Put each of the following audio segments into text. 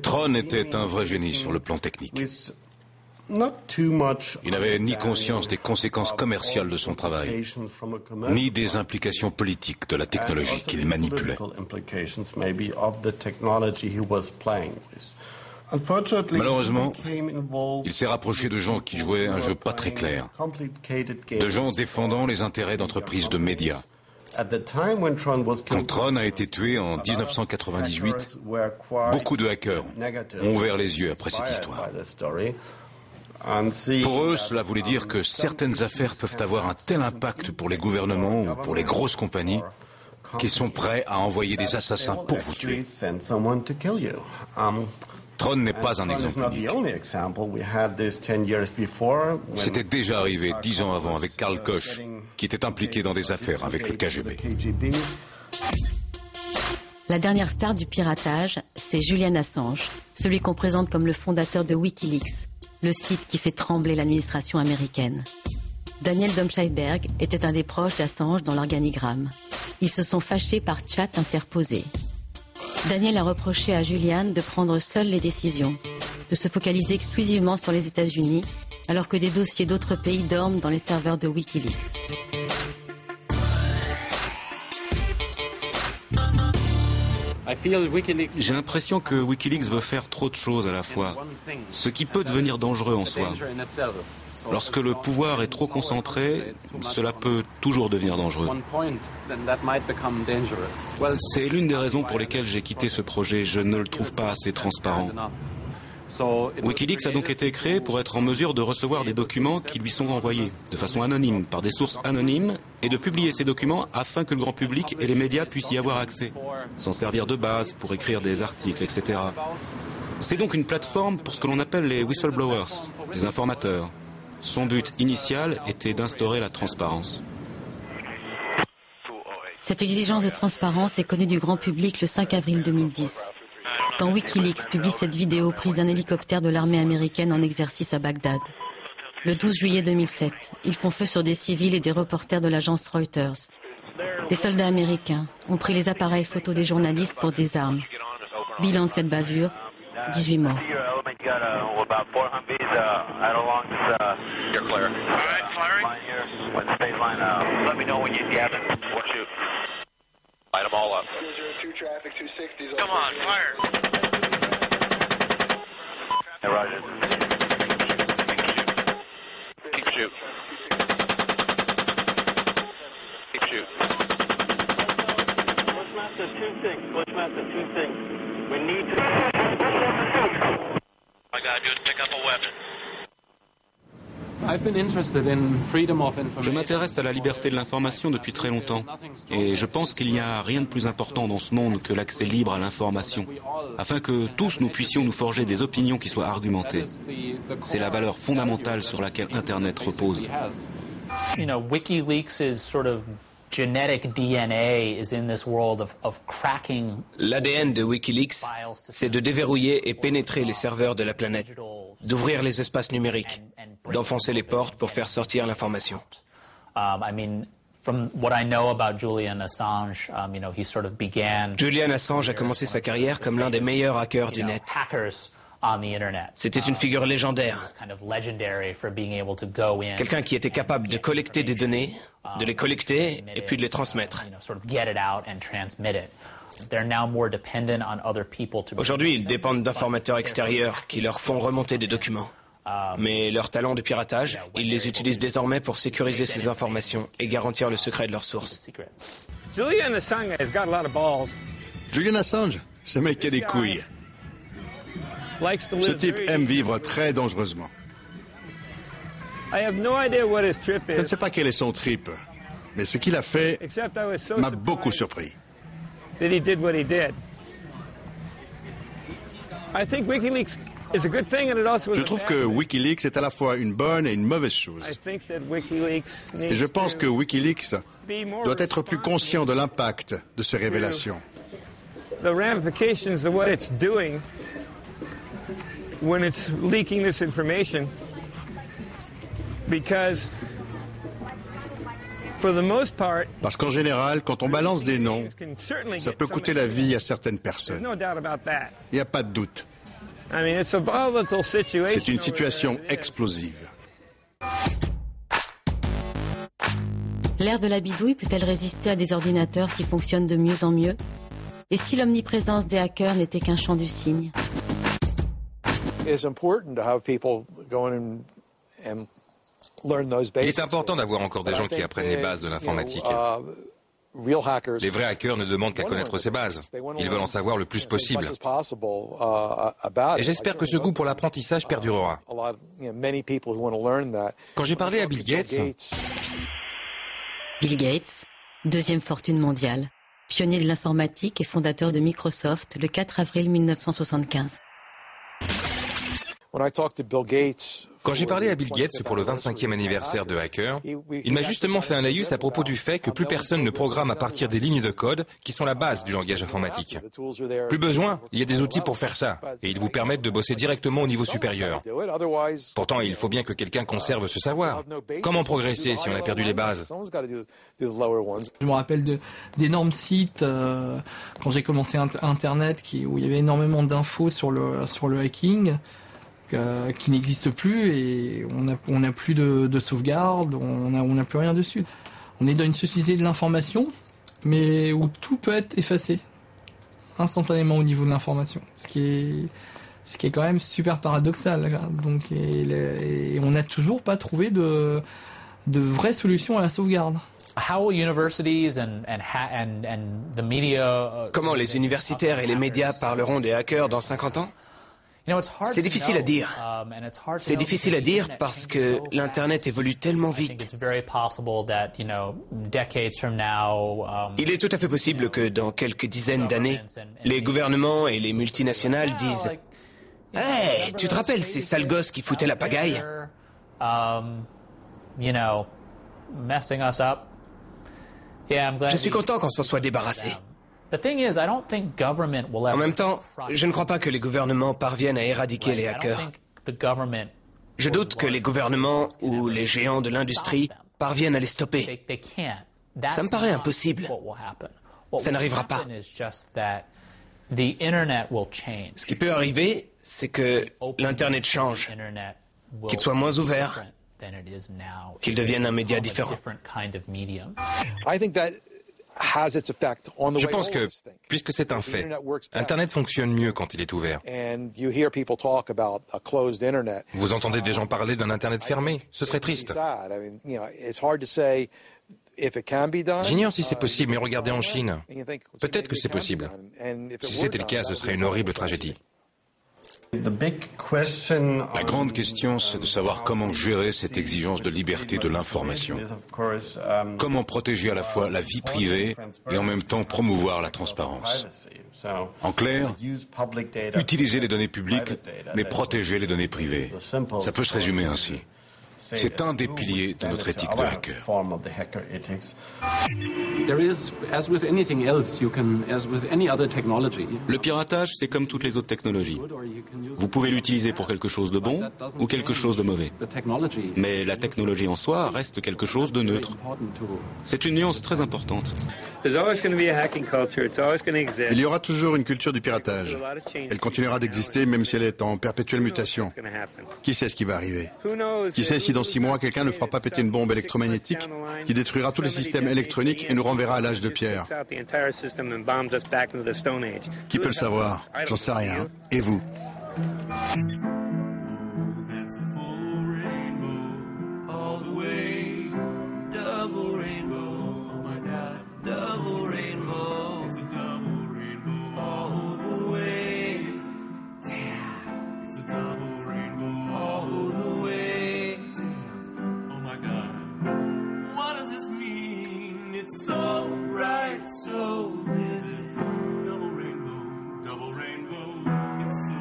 Tron était un vrai génie sur le plan technique. Il n'avait ni conscience des conséquences commerciales de son travail, ni des implications politiques de la technologie qu'il manipulait. Malheureusement, il s'est rapproché de gens qui jouaient un jeu pas très clair, de gens défendant les intérêts d'entreprises de médias. Quand Tron a été tué en 1998, beaucoup de hackers ont ouvert les yeux après cette histoire. Pour eux, cela voulait dire que certaines affaires peuvent avoir un tel impact pour les gouvernements ou pour les grosses compagnies qu'ils sont prêts à envoyer des assassins pour vous tuer. Tron n'est pas un exemple unique. C'était déjà arrivé 10 ans avant avec Karl Koch, qui était impliqué dans des affaires avec le KGB. La dernière star du piratage, c'est Julian Assange, celui qu'on présente comme le fondateur de Wikileaks, le site qui fait trembler l'administration américaine. Daniel Domscheit-Berg était un des proches d'Assange dans l'organigramme. Ils se sont fâchés par chat interposé. Daniel a reproché à Julian de prendre seul les décisions, de se focaliser exclusivement sur les États-Unis, alors que des dossiers d'autres pays dorment dans les serveurs de Wikileaks. J'ai l'impression que Wikileaks veut faire trop de choses à la fois, ce qui peut devenir dangereux en soi. Lorsque le pouvoir est trop concentré, cela peut toujours devenir dangereux. C'est l'une des raisons pour lesquelles j'ai quitté ce projet. Je ne le trouve pas assez transparent. Wikileaks a donc été créé pour être en mesure de recevoir des documents qui lui sont envoyés de façon anonyme, par des sources anonymes, et de publier ces documents afin que le grand public et les médias puissent y avoir accès, s'en servir de base pour écrire des articles, etc. C'est donc une plateforme pour ce que l'on appelle les whistleblowers, les informateurs. Son but initial était d'instaurer la transparence. Cette exigence de transparence est connue du grand public le 5 avril 2010. Quand Wikileaks publie cette vidéo prise d'un hélicoptère de l'armée américaine en exercice à Bagdad. Le 12 juillet 2007, ils font feu sur des civils et des reporters de l'agence Reuters. Les soldats américains ont pris les appareils photos des journalistes pour des armes. Bilan de cette bavure, 18 morts. Light them all up. 202 traffic, 260. Come on, fire. Hey, Roger. Keep shoot. Keep shoot. Bushmaster 2-6. Bushmaster 2-6. We need to... I gotta do is pick up a weapon. Je m'intéresse à la liberté de l'information depuis très longtemps et je pense qu'il n'y a rien de plus important dans ce monde que l'accès libre à l'information, afin que tous nous puissions nous forger des opinions qui soient argumentées. C'est la valeur fondamentale sur laquelle Internet repose. L'ADN de Wikileaks, c'est de déverrouiller et pénétrer les serveurs de la planète, d'ouvrir les espaces numériques, d'enfoncer les portes pour faire sortir l'information. Julian Assange a commencé sa carrière comme l'un des meilleurs hackers du net. C'était une figure légendaire. Quelqu'un qui était capable de collecter des données, de les collecter et puis de les transmettre. Aujourd'hui, ils dépendent d'informateurs extérieurs qui leur font remonter des documents. Mais leur talent de piratage, ils les utilisent désormais pour sécuriser ces informations et garantir le secret de leurs sources. Julian Assange, ce mec a des couilles. Ce type aime vivre très dangereusement. Je ne sais pas quel est son trip, mais ce qu'il a fait m'a beaucoup surpris. Je trouve que Wikileaks est à la fois une bonne et une mauvaise chose. Et je pense que Wikileaks doit être plus conscient de l'impact de ces révélations. When it's leaking this information, because Parce qu'en général, quand on balance des noms, ça peut coûter la vie à certaines personnes. Il n'y a pas de doute. C'est une situation explosive. L'ère de la bidouille peut-elle résister à des ordinateurs qui fonctionnent de mieux en mieux? Et si l'omniprésence des hackers n'était qu'un chant du cygne? Il est important d'avoir encore des gens qui apprennent les bases de l'informatique. Les vrais hackers ne demandent qu'à connaître ces bases. Ils veulent en savoir le plus possible. Et j'espère que ce goût pour l'apprentissage perdurera. Quand j'ai parlé à Bill Gates... Bill Gates, deuxième fortune mondiale, pionnier de l'informatique et fondateur de Microsoft le 4 avril 1975. Quand j'ai parlé à Bill Gates pour le 25e anniversaire de Hacker, il m'a justement fait un laïus à propos du fait que plus personne ne programme à partir des lignes de code qui sont la base du langage informatique. Plus besoin, il y a des outils pour faire ça, et ils vous permettent de bosser directement au niveau supérieur. Pourtant, il faut bien que quelqu'un conserve ce savoir. Comment progresser si on a perdu les bases? Je me rappelle d'énormes sites, quand j'ai commencé Internet, où il y avait énormément d'infos sur le hacking, qui n'existe plus, et on n'a plus de sauvegarde, on n'a plus rien dessus. On est dans une société de l'information, mais où tout peut être effacé instantanément au niveau de l'information, ce qui est quand même super paradoxal. Donc, et on n'a toujours pas trouvé de vraies solutions à la sauvegarde. Comment les universitaires et les médias parleront des hackers dans 50 ans? C'est difficile à dire. C'est difficile à dire parce que l'Internet évolue tellement vite. Il est tout à fait possible que dans quelques dizaines d'années, les gouvernements et les multinationales disent « Hey, tu te rappelles ces sales gosses qui foutaient la pagaille ?» Je suis content qu'on s'en soit débarrassé. En même temps, je ne crois pas que les gouvernements parviennent à éradiquer les hackers. Je doute que les gouvernements ou les géants de l'industrie parviennent à les stopper. Ça me paraît impossible. Ça n'arrivera pas. Ce qui peut arriver, c'est que l'Internet change, qu'il soit moins ouvert, qu'il devienne un média différent. Je pense que, puisque c'est un fait, Internet fonctionne mieux quand il est ouvert. Vous entendez des gens parler d'un Internet fermé, ce serait triste. J'ignore si c'est possible, mais regardez en Chine. Peut-être que c'est possible. Si c'était le cas, ce serait une horrible tragédie. La grande question, c'est de savoir comment gérer cette exigence de liberté de l'information. Comment protéger à la fois la vie privée et en même temps promouvoir la transparence. En clair, utiliser les données publiques, mais protéger les données privées. Ça peut se résumer ainsi. C'est un des piliers de notre éthique de hacker. Le piratage, c'est comme toutes les autres technologies. Vous pouvez l'utiliser pour quelque chose de bon ou quelque chose de mauvais. Mais la technologie en soi reste quelque chose de neutre. C'est une nuance très importante. Il y aura toujours une culture du piratage. Elle continuera d'exister même si elle est en perpétuelle mutation. Qui sait ce qui va arriver? Qui sait si dans 6 mois, quelqu'un ne fera pas péter une bombe électromagnétique qui détruira tous les systèmes électroniques et nous renverra à l'âge de pierre? Qui peut le savoir? J'en sais rien. Et vous? So bright, so vivid. Double rainbow, it's so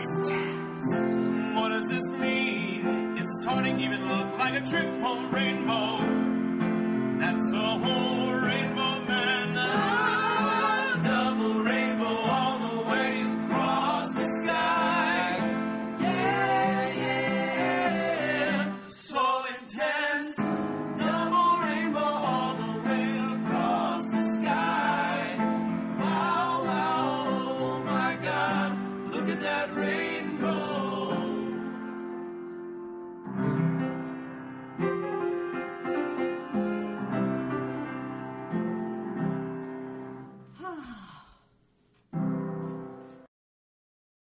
intense. What does this mean? It's starting even look like a triple rainbow.